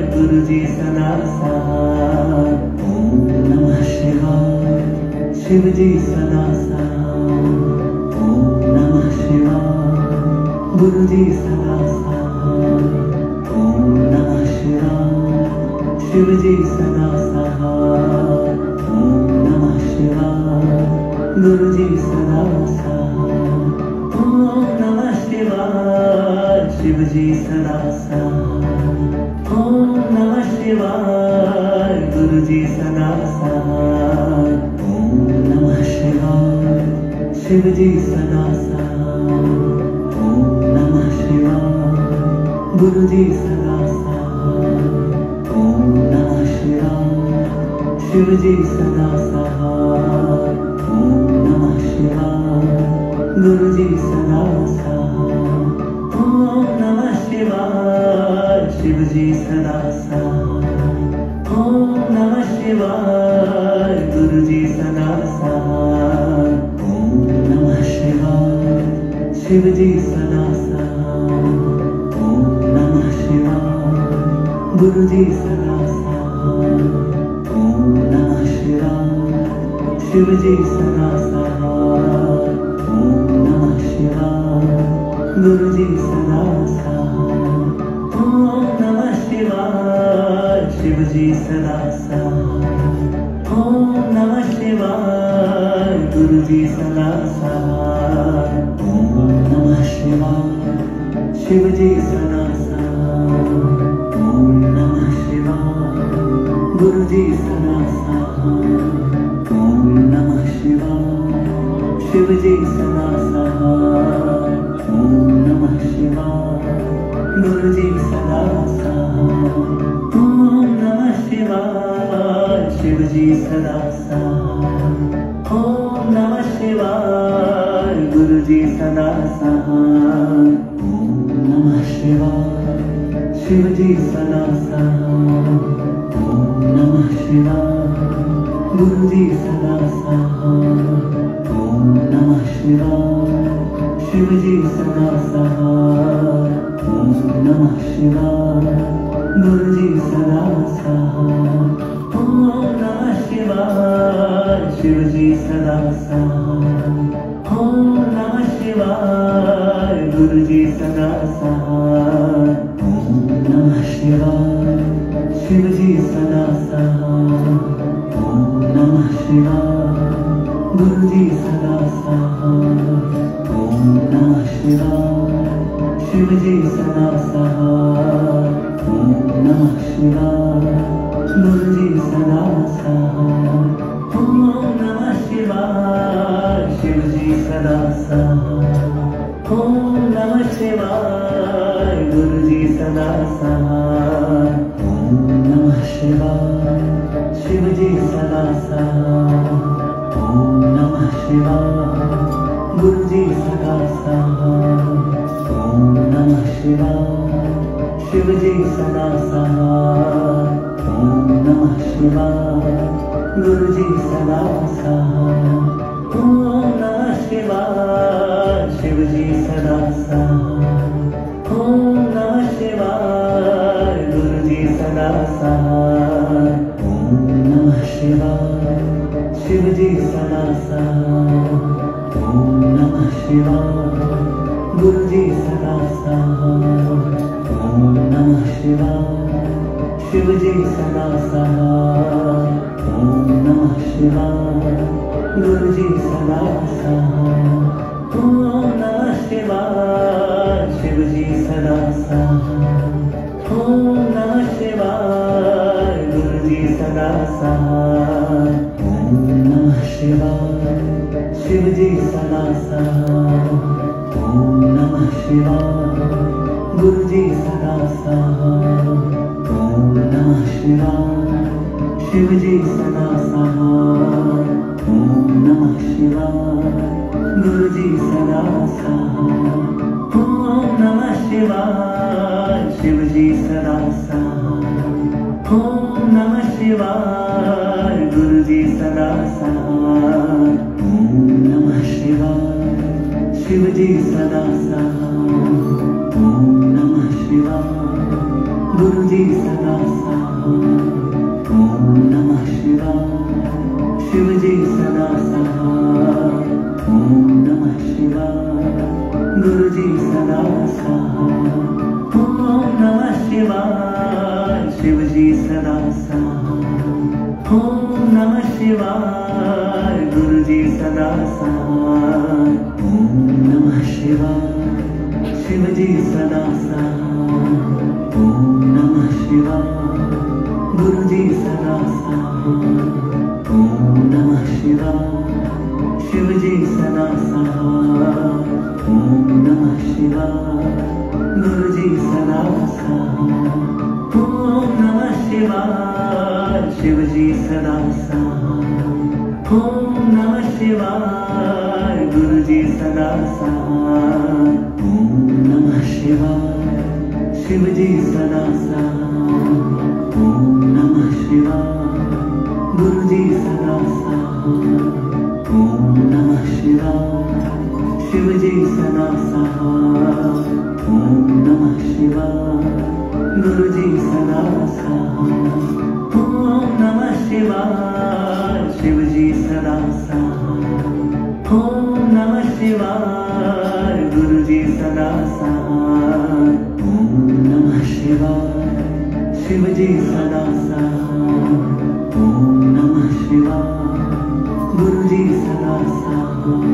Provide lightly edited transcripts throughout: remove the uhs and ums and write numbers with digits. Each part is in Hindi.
Guruji Sada Sa, Om Namah Shivaya. Shiv जी सदा साथ। ओम नमः शिवाय। गुरु जी सदा साथ। ओम नमः शिवाय। शिव जी सदा साथ। ओम नमः शिवाय। गुरु जी सदा साथ। ओम नमः शिवाय। शिव जी सदा साथ। ओम नमः शिवाय। गुरु जी सदा साथ। ओम नमः शिवाय। शिव जी सदा साथ। ओम नमः शिवाय। गुरु जी सदा साथ। ओम नमः शिवाय। शिव जी सदा साथ। ओम नमः शिवाय। गुरु जी सदा साथ। ओम नमः शिवाय। शिव जी सदा साथ। ओम नमः शिवाय। गुरु जी सदा साथ। ओम नमः शिवाय। शिव जी सदा साथ। ओम नमः शिवाय। गुरु जी सदा साथ। ओम नमः शिवाय। शिव जी सदा साथ। ओम नमः शिवाय। गुरु जी सदा साथ। ओम नमः शिवाय। शिव जी सदा साथ। ओम नमः शिवाय। गुरु जी सदा साथ। ओम नमः शिवाय। शिव जी सदा साथ। ओम नमः शिवाय। गुरु जी सदा साथ। ओम नमः शिवाय। शिव जी सदा साथ। ओम नमः शिवाय। गुरु जी सदा साथ। ओम नमः शिवाय। शिव जी सदा साथ। ओम नमः शिवाय। गुरु जी सदा साथ। ओम नमः शिवाय। शिव जी सदा साथ। ओम नमः शिवाय। गुरु जी सदा साथ। ओम नमः शिवाय। शिव जी सदा साथ। ओम नमः शिवाय। गुरु जी सदा साथ। ओम नमः शिवाय। शिव जी सदा साथ। ओम नमः शिवाय। गुरु जी सदा साथ। ओम नमः शिवाय। शिव जी सदा साथ। ओम नमः शिवाय। गुरु जी सदा साथ। ओम नमः शिवाय। शिव जी सदा साथ। ओम नमः शिवाय। गुरु जी सदा साथ। ओम नमः शिवाय। शिव जी सदा साथ। ओम नमः शिवाय। गुरु जी सदा साथ। ओम नमः शिवाय। शिव जी सदा साथ। ओम नमः शिवाय। गुरु जी सदा साथ। ओम नमः शिवाय। शिव जी सदा साथ। ओम नमः शिवाय। गुरु जी सदा साथ। ओम नमः शिवाय। शिव जी सदा साथ। ओम नमः शिवाय। गुरु जी सदा साथ। ओम नमः शिवाय। शिव जी सदा साथ। ओम नमः शिवाय। गुरु जी सदा साथ। ओम नमः शिवाय। शिव जी सदा साथ। ओम नमः शिवाय। गुरु जी सदा साथ। ओम नमः शिवाय। शिव जी सदा साथ। ओम नमः शिवाय। गुरु जी सदा साथ। ओम नमः शिवाय। शिव जी सदा साथ। ओम नमः शिवाय। गुरु जी सदा साथ। ओम नमः शिवाय। शिव जी सदा साथ। ओम नमः शिवाय। गुरु जी सदा साथ। ओम नमः शिवाय। शिव जी सदा साथ। ओम नमः शिवाय। गुरु जी सदा साथ। ओम नमः शिवाय। शिव जी सदा साथ। ओम नमः शिवाय। गुरु जी सदा साथ। ओम नमः शिवाय। शिव जी सदा सहाय, ओम नमः शिवाय, गुरुजी सदा सहाय, ओम नमः शिवाय, शिवजी सदा सहाय, ओम नमः शिवाय, गुरुजी सदा सहाय, ओम नमः शिवाय, शिवजी सदा सहाय, ओम नमः शिवाय, गुरुजी सदा सहाय, ओम नमः शिवाय, शिवजी सदा सहाय, ओम नमः शिवाय, गुरुजी सदा सहाय, ओम नमः शिवाय, शिवजी सदा सहाय, ओम नमः शिवाय, गुरुजी सदा सहाय, ओम नमः शिवाय, शिवजी सदा सहाय, ओम नमः शिवाय, गुरुजी सदा सहाय, ओम नमः शिवाय, शिवजी सदा सहाय, ओम नमः शिवाय, गुरुजी सदा सहाय, ओम नमः शिवाय, शिवजी सदा सहाय, ओम नमः शिवाय, गुरुजी सदा सहाय, ओम नमः शिवाय, शिवजी सदा सहाय, ओम नमः शिवाय, गुरुजी सदा सहाय,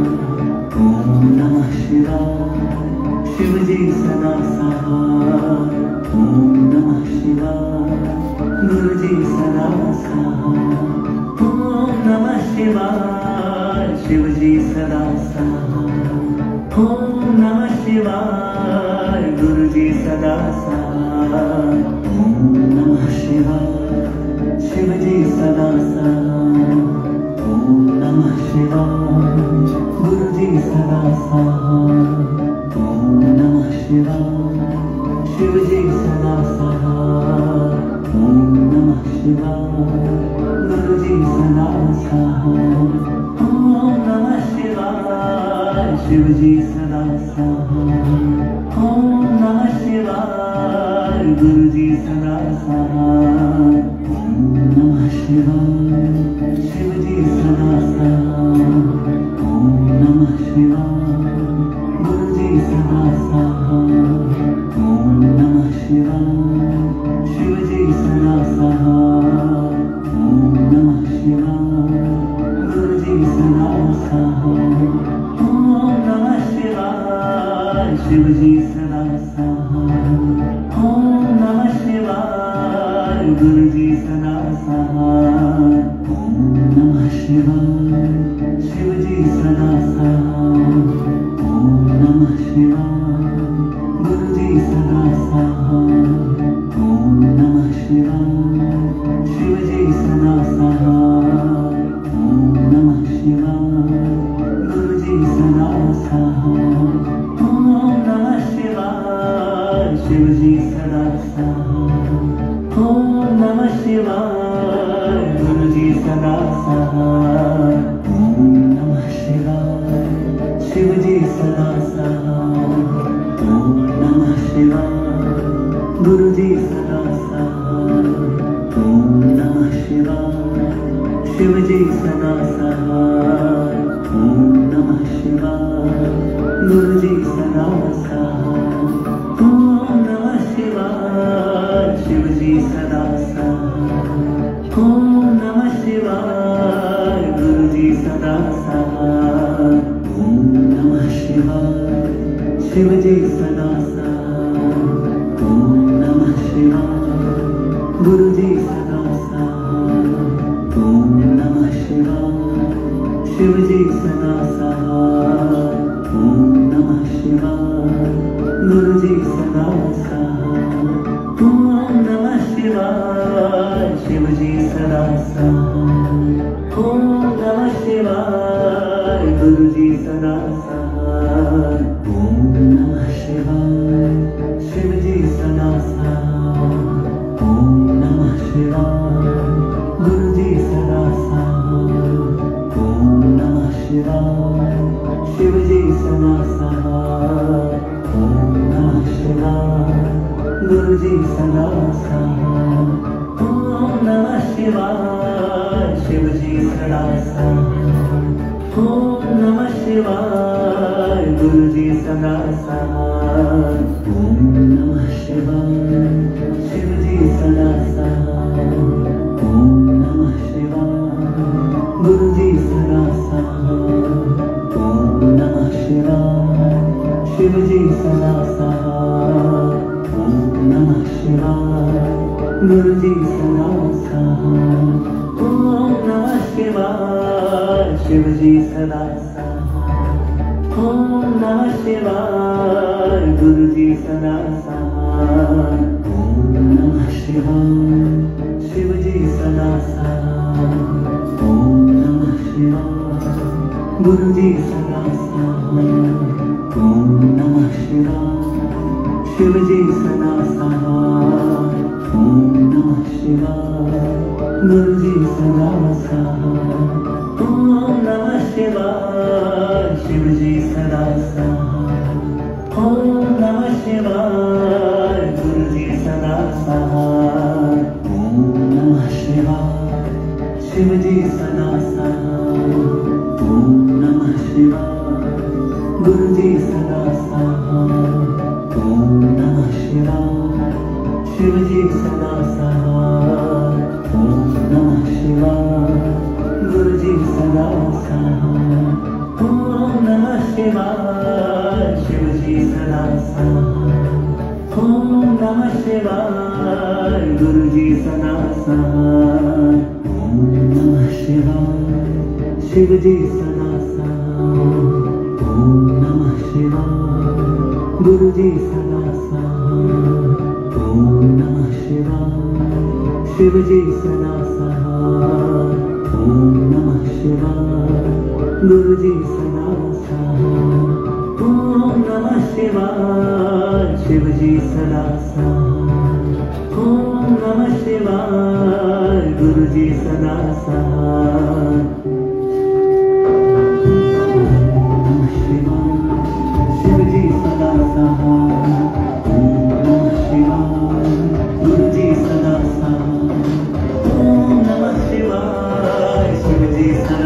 ओम नमः शिवाय, शिवजी सदा सहाय, ओम नमः शिवाय, गुरुजी सदा सहाय, ओम नमः शिवाय, शिवजी सदा सहाय, ओम नमः शिवाय, गुरुजी सदा सहाय, ओम नमः शिवाय, शिवजी सदा सहाय, ओम नमः शिवाय, गुरुजी सदा सहाय, ओम नमः शिवाय, शिवजी सदा सहाय, ओम नमः शिवाय, गुरुजी सदा सहाय, ओम नमः शिवाय, शिवजी सदा सहाय, ओम नमः शिवाय, गुरुजी सदा सहाय, ओम नमः शिवाय, शिवजी सदा सहाय, ओम नमः शिवाय, गुरुजी सदा सहाय, ओम नमः शिवाय, शिवजी सदा सहाय, ओम नमः शिवाय, गुरुजी सदा सहाय, ओम नमः शिवाय, शिवजी सदा सहाय, ओम नमः शिवाय, गुरुजी सदा सहाय, ओम नमः शिवाय, शिवजी सदा सहाय, ओम नमः शिवाय, गुरुजी सदा सहाय, ओम नमः शिवाय, शिवजी सदा सहाय, ओम नमः शिवाय, गुरुजी सदा सहाय, ओम नमः शिवाय, शिवजी सदा सहाय, ओम नमः शिवाय, गुरुजी सदा सहाय, ओम नमः शिवाय, शिवजी सदा सहाय, ओम नमः शिवाय, गुरुजी सदा सहाय, ओम नमः शिवाय, शिवजी सदा सहाय, ओम नमः शिवाय, गुरुजी सदा सहाय, ओम नमः शिवाय, शिवजी सदा सहाय, ओम नमः शिवाय, गुरुजी सदा सहाय, ओम नमः शिवाय, शिवजी सदा सहाय, ओम नमः शिवाय, गुरुजी सदा सहाय, ओम नमः शिवाय, शिवजी सदा सहाय, ओम नमः शिवाय, गुरुजी सदा सहाय, ओम नमः शिवाय, शिवजी सदा सहाय, ओम नमः शिवाय, गुरुजी सदा सहाय, ओम नमः शिवाय, शिवजी सदा सहाय, ओम नमः शिवाय, गुरुजी सदा सहाय, ओम नमः शिवाय, शिवजी सदा सहाय, ओम नमः शिवाय, गुरुजी सदा सहाय, ओम नमः शिवाय, शिवजी सदा सहाय, शिवाय गुरु जी सदा सहाय। ओम नमः शिवाय शिव जी सदा सहाय। ओम नमः शिवाय गुरु जी सदा सहाय। ओम नमः शिवाय शिव जी सदा सहाय। ओम नमः शिवाय गुरु जी सदा सहाय। ओम नमः शिवाय शिव जी सदा सहाय। ओम नमः शिवाय गुरु जी सदा सहाय। ओम नमः शिवाय शिव जी सदा सहाय। ओम नमः शिवाय गुरु जी सदा सहाय। ओम नमः शिवाय शिव जी सदा सहाय। ओम नमः शिवाय गुरु जी सदा सहाय। ओम नमः शिवाय शिव जी सदा सहाय। ओम नमः शिवाय गुरु जी सदा सहाय। ओम नमः शिवाय शिव जी सदा सहाय। ओम नमः शिवाय गुरु जी सदा सहाय। ओम नमः शिवाय शिव जी सदा सहाय। ओम नमः शिवाय गुरु जी सदा सहाय। ओम नमः शिवाय शिव जी सदा सहाय। ओम नमः शिवाय गुरु जी सदा सहाय। ओम नमः शिवाय शिव जी सदा सहाय। ओम नमः शिवाय गुरु जी सदा सहाय। ओम नमः शिवाय शिव जी सदा सहाय। ओम नमः शिवाय गुरु जी सदा सहाय। ओम नमः शिवाय शिव जी सदा सहाय। ओम नमः शिवाय गुरु जी सदा सहाय। ओम नमः शिवाय शिव जी सदा